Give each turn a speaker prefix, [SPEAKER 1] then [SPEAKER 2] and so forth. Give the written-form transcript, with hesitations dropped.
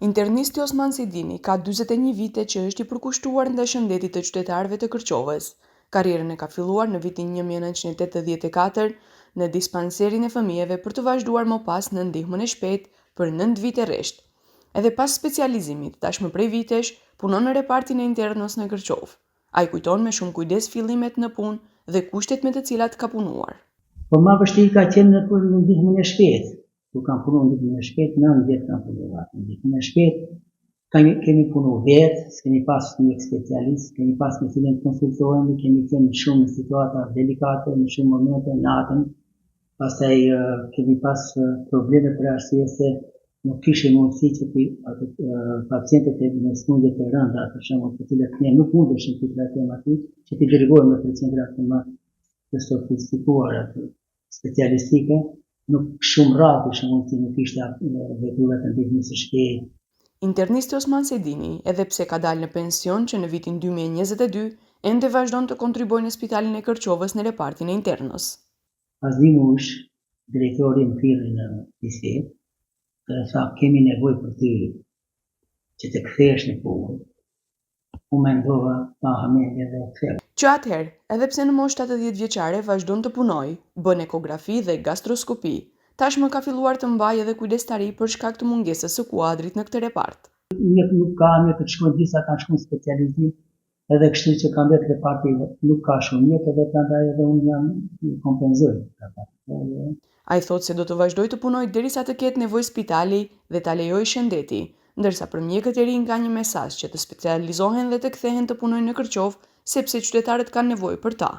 [SPEAKER 1] Internisti Osman Sejdini ka 41 vite që është i përkushtuar ndaj shëndetit të qytetarëve të Kërqovës. Karrierën e ka filluar në vitin 1984 në dispanserin e fëmijëve për të vazhduar më pas në ndihmën e shpejtë për 9 vite rresht. Edhe pas specializimit, tashmë prej vitesh, punon në repartin e internos në Kërqovë. Ai kujton me shumë kujdes fillimet në punë dhe kushtet me të cilat ka punuar.
[SPEAKER 2] Po ma vështirë ka qenë në ndihmën e shpejtë. Ku kam punuar në ndihmën e shpejtë, 9 vjet kam punuar në ndihmën e shpejtë. Kemi punu vetë, s'kemi pas një specialist, kemi pas me cilën të konsultohemi, kemi qenë shumë në situata delikate, në shumë momente, natën. Pastaj kemi pas probleme për arsye se nuk kishte mundësi që pacientët me smundje të rënda, për shembull, të cilët ne nuk mundeshim të trajtojmë aty, që t'i dërgojmë në qendrat të sofistikuara specialistike, nuk shumë rrallë për shembull që nuk ishte veturat të ndihmës së shpejtë.
[SPEAKER 1] Internisti Osman Sejdini, edhe pse ka dalë në pension që në vitin 2022, ende vazhdon të kontribuojë në spitalin e Kërqovës në repartin e internos.
[SPEAKER 2] Pas di mush, drejtori më thirrri në bisedë, dhe tha kemi nevojë për ty që të kthehesh në punë. Unë mendova pa hamendje dhe ktheu.
[SPEAKER 1] Që atëherë, edhe pse në moshë 80 vjeçare vazhdon të punojë, bën ekografi dhe gastroskopi, tashmë ka filluar të mbajë edhe kujdestari për shkak të mungesës së kuadrit në këtë repart.
[SPEAKER 2] Nuk ka një të shkojnë disa kanë shkuar specializim, edhe kështu që kanë vetë reparti nuk ka shumë mjek, edhe prandaj edhe unë jam kompenzoj.
[SPEAKER 1] Ai thotë se do të vazhdojë të punojë derisa të ketë nevojë spitali dhe ta lejojë shëndeti, ndërsa për mjekët e rinj ka një mesazh që të specializohen dhe të kthehen të punojnë në Kërqovë, sepse qytetarët kanë nevojë për ta.